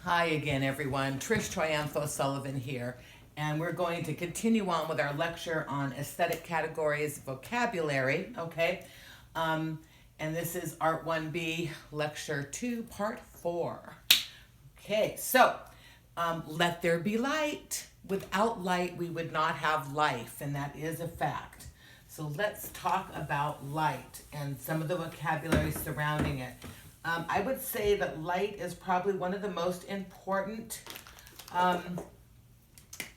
Hi again, everyone. Trish Triumpho Sullivan here, and we're going to continue on with our lecture on aesthetic categories vocabulary, okay? And this is ART1B, Lecture 2, Part 4. Okay, so let there be light. Without light, we would not have life, and that is a fact. So let's talk about light and some of the vocabulary surrounding it. I would say that light is probably one of the most important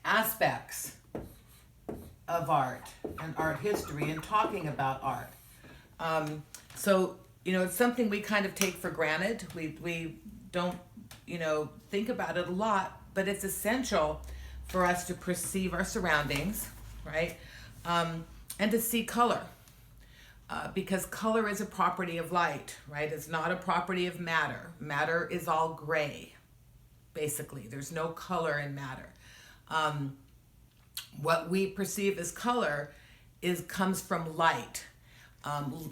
aspects of art and art history and talking about art. It's something we kind of take for granted. We don't, think about it a lot, but it's essential for us to perceive our surroundings, right? And to see color. Because color is a property of light, right? It's not a property of matter. Matter is all gray, basically. There's no color in matter. What we perceive as color comes from light.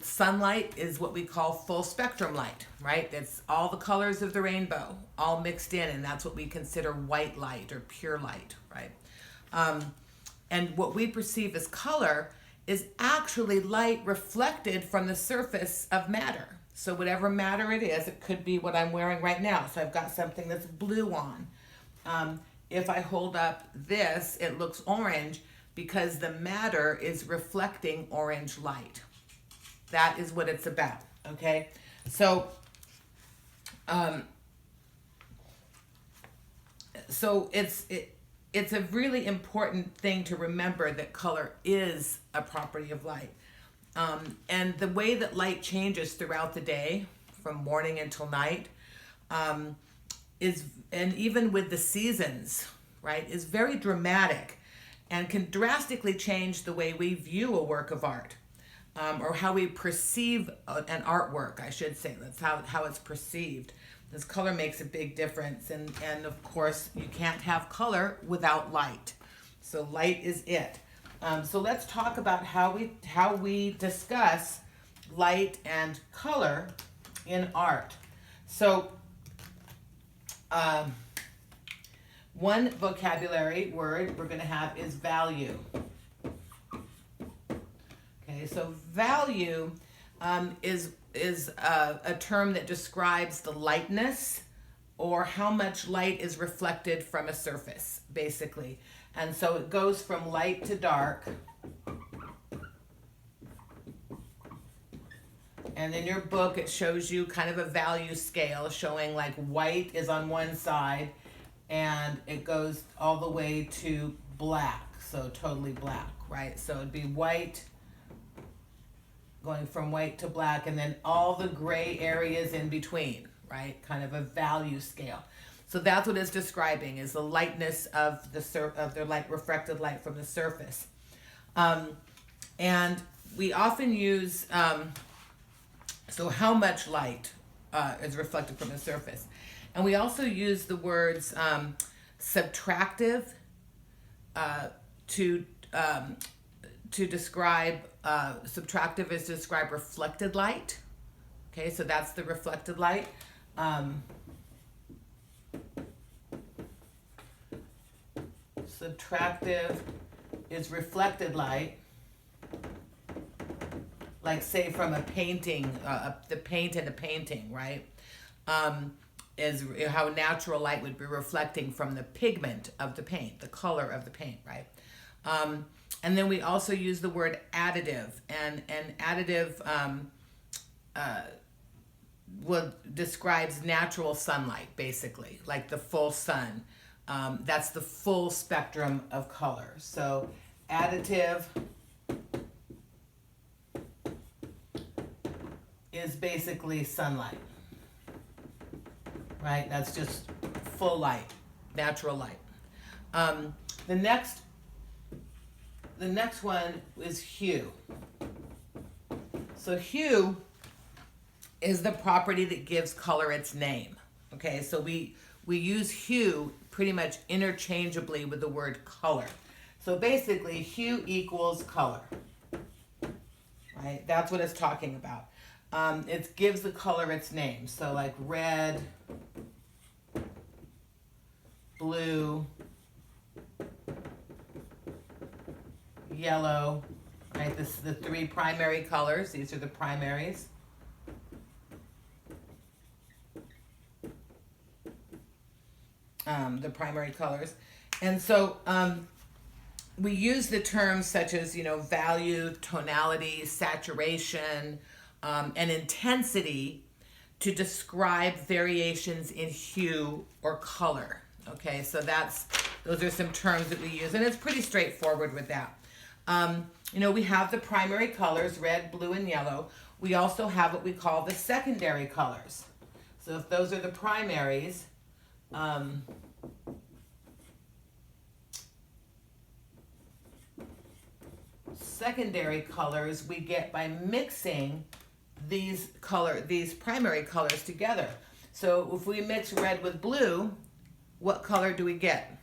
Sunlight is what we call full spectrum light, right? It's all the colors of the rainbow, all mixed in, and that's what we consider white light or pure light, right? And what we perceive as color is actually light reflected from the surface of matter. So whatever matter it is, it could be what I'm wearing right now. So I've got something that's blue on. If I hold up this, it looks orange because the matter is reflecting orange light. That is what it's about, okay? So, it's a really important thing to remember that color is a property of light. And the way that light changes throughout the day, from morning until night, and even with the seasons, right, is very dramatic and can drastically change the way we view a work of art, or how we perceive an artwork, I should say. That's how it's perceived. This color makes a big difference, and of course you can't have color without light. So light is it. So let's talk about how we discuss light and color in art. So one vocabulary word we're going to have is value. Okay, so value is a term that describes the lightness or how much light is reflected from a surface, basically. And so it goes from light to dark. And in your book, it shows you kind of a value scale showing like white is on one side and it goes all the way to black, so totally black, right? So it'd be white, going from white to black, and then all the gray areas in between, right? Kind of a value scale. So that's what it's describing, is the lightness of the light, reflected light from the surface. And we often use, so how much light is reflected from the surface. And we also use the words subtractive to describe, subtractive is to describe reflected light. Okay, so that's the reflected light. Subtractive is reflected light, like say from a painting, the paint in a painting, right? Is how natural light would be reflecting from the pigment of the paint, the color of the paint, right? And then we also use the word additive, and additive describes natural sunlight, basically, like the full sun. That's the full spectrum of color. So additive is basically sunlight, right? That's just full light, natural light. The next one is hue. So hue is the property that gives color its name. Okay, so we use hue pretty much interchangeably with the word color. So basically, hue equals color, right? That's what it's talking about. It gives the color its name. So like red blue, yellow, right? This is the three primary colors. These are the primaries. The primary colors. And so we use the terms such as, value, tonality, saturation, and intensity to describe variations in hue or color. Okay, so those are some terms that we use, and it's pretty straightforward with that. We have the primary colors, red, blue, and yellow. We also have what we call the secondary colors. So if those are the primaries, secondary colors we get by mixing these primary colors together. So if we mix red with blue, what color do we get?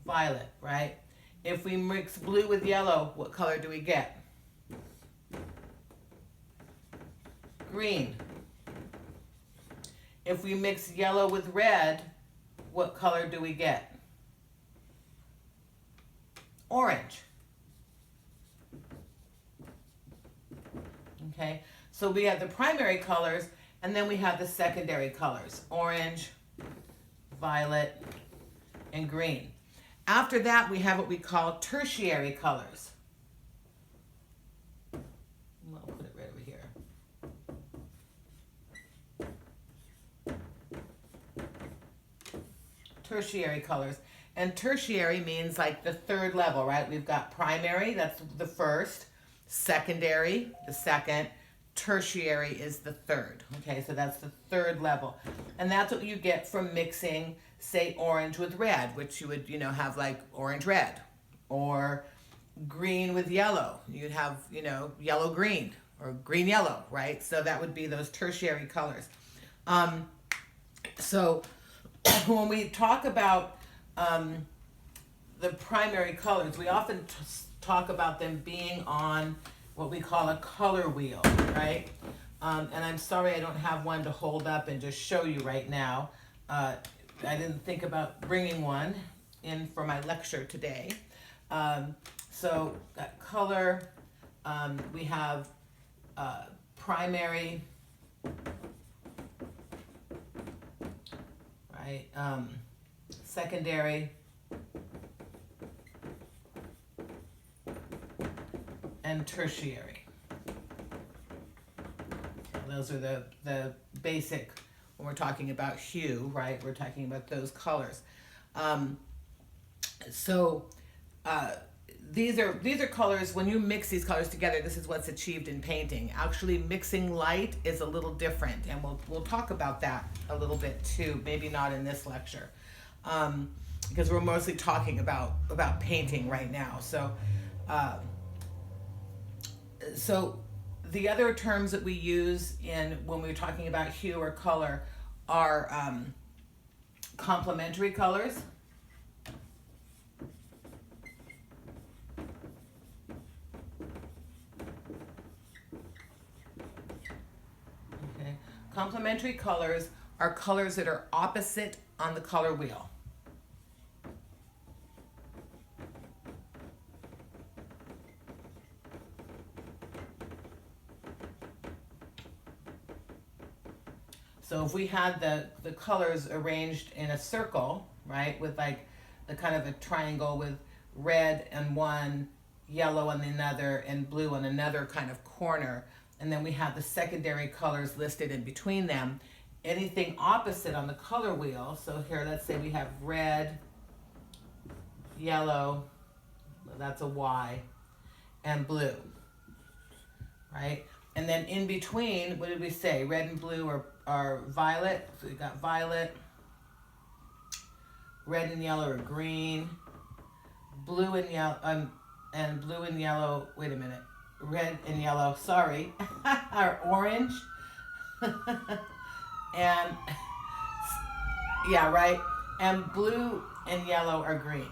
Violet, right? If we mix blue with yellow, what color do we get? Green. If we mix yellow with red, what color do we get? Orange. Okay, so we have the primary colors, and then we have the secondary colors, orange, violet, and green. After that, we have what we call tertiary colors. I'll put it right over here. Tertiary colors. And tertiary means like the third level, right? We've got primary, that's the first, secondary, the second, tertiary is the third. Okay, so that's the third level. And that's what you get from mixing, say, orange with red, which you would, have like orange red, or green with yellow. You'd have, yellow green or green yellow, right? So that would be those tertiary colors. So when we talk about the primary colors, we often talk about them being on what we call a color wheel, right? And I'm sorry I don't have one to hold up and just show you right now. I didn't think about bringing one in for my lecture today. So got color, we have primary, right? Secondary, and tertiary. Those are the basic, when we're talking about hue, right? We're talking about those colors. These are colors. When you mix these colors together, this is what's achieved in painting. Actually, mixing light is a little different, and we'll talk about that a little bit too. Maybe not in this lecture, because we're mostly talking about painting right now. So the other terms that we use when we're talking about hue or color are complementary colors. Okay. Complementary colors are colors that are opposite on the color wheel. So if we had the colors arranged in a circle, right, with like the kind of a triangle with red on one, yellow on another, and blue on another kind of corner, and then we have the secondary colors listed in between them, anything opposite on the color wheel, so here let's say we have red, yellow, that's a Y, and blue, right? And then in between, what did we say? Red and blue are violet. So we got violet. Red and yellow are green. Blue and yellow, and blue and yellow, wait a minute. Red and yellow, sorry, are orange. And, yeah, right? And blue and yellow are green.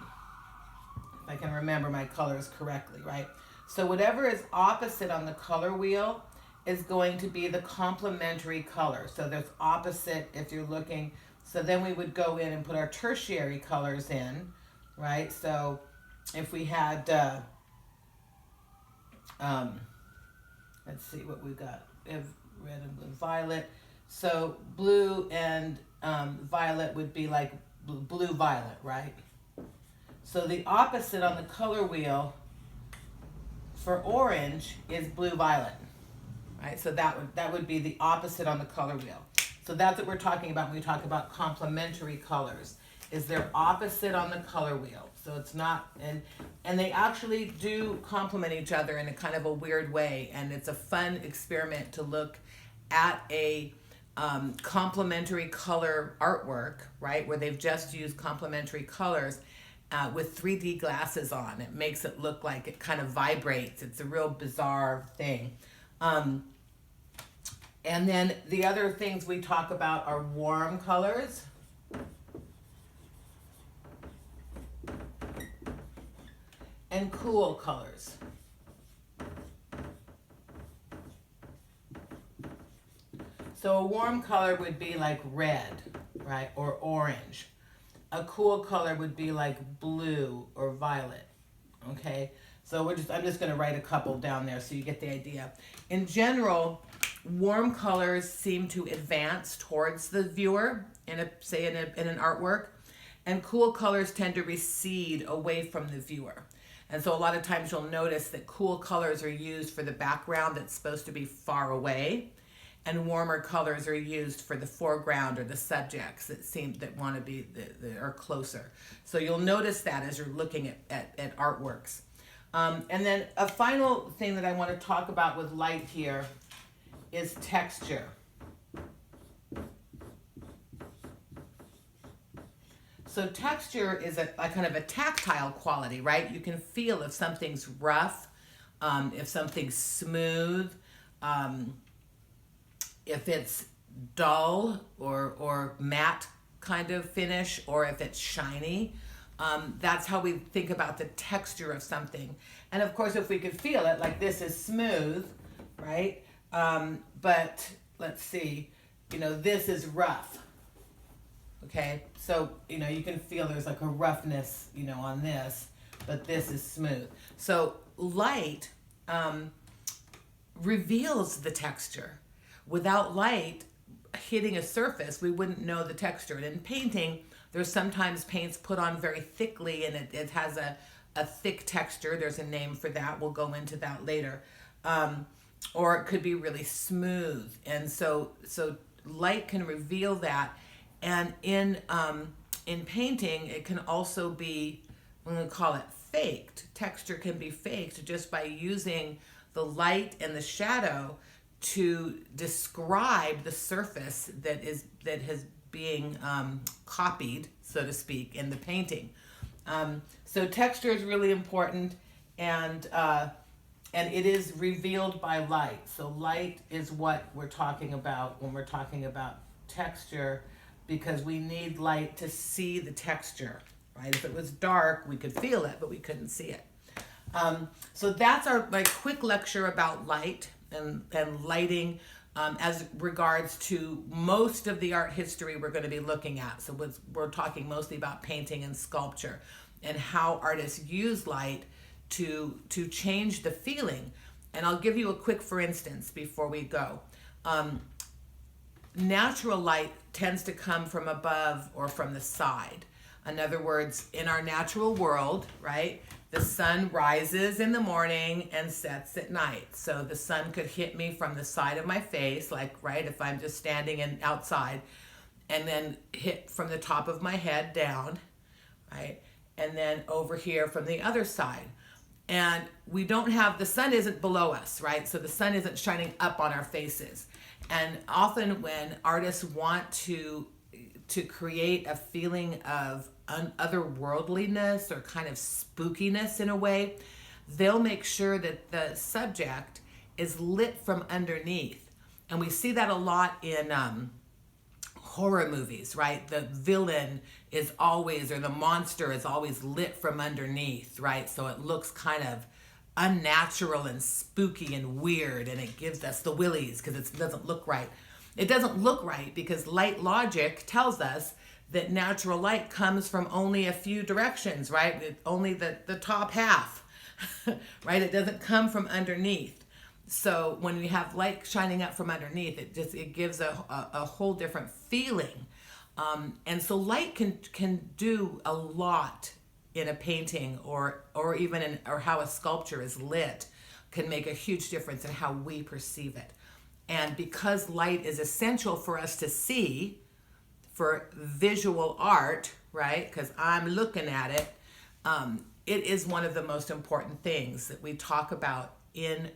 If I can remember my colors correctly, right? So whatever is opposite on the color wheel is going to be the complementary color. So there's opposite if you're looking. So then we would go in and put our tertiary colors in, right? So if we had, let's see what we've got. We have red and blue, violet. So blue and violet would be like blue violet, right? So the opposite on the color wheel for orange is blue violet, right? So that would be the opposite on the color wheel. So that's what we're talking about when we talk about complementary colors, is they're opposite on the color wheel. So it's not, and they actually do complement each other in a kind of a weird way, and it's a fun experiment to look at a complementary color artwork, right, where they've just used complementary colors with 3D glasses on. It makes it look like it kind of vibrates. It's a real bizarre thing. And then the other things we talk about are warm colors. And cool colors. So a warm color would be like red, right, or orange. A cool color would be like blue or violet, okay? So I'm just going to write a couple down there so you get the idea. In general, warm colors seem to advance towards the viewer in an artwork, and cool colors tend to recede away from the viewer. And so a lot of times you'll notice that cool colors are used for the background that's supposed to be far away, and warmer colors are used for the foreground or the subjects that want to be that are closer. So you'll notice that as you're looking at artworks. And then a final thing that I want to talk about with light here is texture. So texture is a kind of a tactile quality, right? You can feel if something's rough, if something's smooth, if it's dull or matte kind of finish, or if it's shiny. That's how we think about the texture of something. And of course, if we could feel it, like this is smooth, right? But let's see, this is rough. Okay, so, you can feel there's like a roughness, on this, but this is smooth. So light reveals the texture. Without light hitting a surface, we wouldn't know the texture. And in painting, there's sometimes paints put on very thickly, and it has a thick texture. There's a name for that. We'll go into that later. Or it could be really smooth. And so light can reveal that. And in painting, it can also be, I'm going to call it faked. Texture can be faked just by using the light and the shadow to describe the surface that is being copied, so to speak, in the painting. So texture is really important, and it is revealed by light. So light is what we're talking about when we're talking about texture, because we need light to see the texture, right? If it was dark, we could feel it, but we couldn't see it. So that's our quick lecture about light and lighting as regards to most of the art history we're going to be looking at. So we're talking mostly about painting and sculpture and how artists use light to change the feeling. And I'll give you a quick for instance before we go. Natural light tends to come from above or from the side. In other words, in our natural world, right, the sun rises in the morning and sets at night. So the sun could hit me from the side of my face, right, if I'm just standing outside, and then hit from the top of my head down, right, and then over here from the other side. And the sun isn't below us, right? So the sun isn't shining up on our faces. And often when artists want to create a feeling of otherworldliness or kind of spookiness in a way, they'll make sure that the subject is lit from underneath. And we see that a lot in horror movies, right? The villain is always, or the monster is always lit from underneath, right? So it looks kind of unnatural and spooky and weird, and it gives us the willies because it doesn't look right. It doesn't look right because light logic tells us that natural light comes from only a few directions, right? Only the top half, right? It doesn't come from underneath. So when we have light shining up from underneath, it gives a whole different feeling. And so light can do a lot in a painting or even or how a sculpture is lit can make a huge difference in how we perceive it. And because light is essential for us to see, for visual art, right? Because I'm looking at it, it is one of the most important things that we talk about in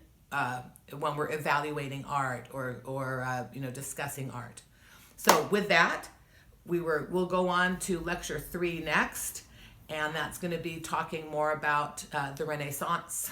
when we're evaluating art or discussing art. So with that, we'll go on to lecture 3 next, and that's going to be talking more about the Renaissance.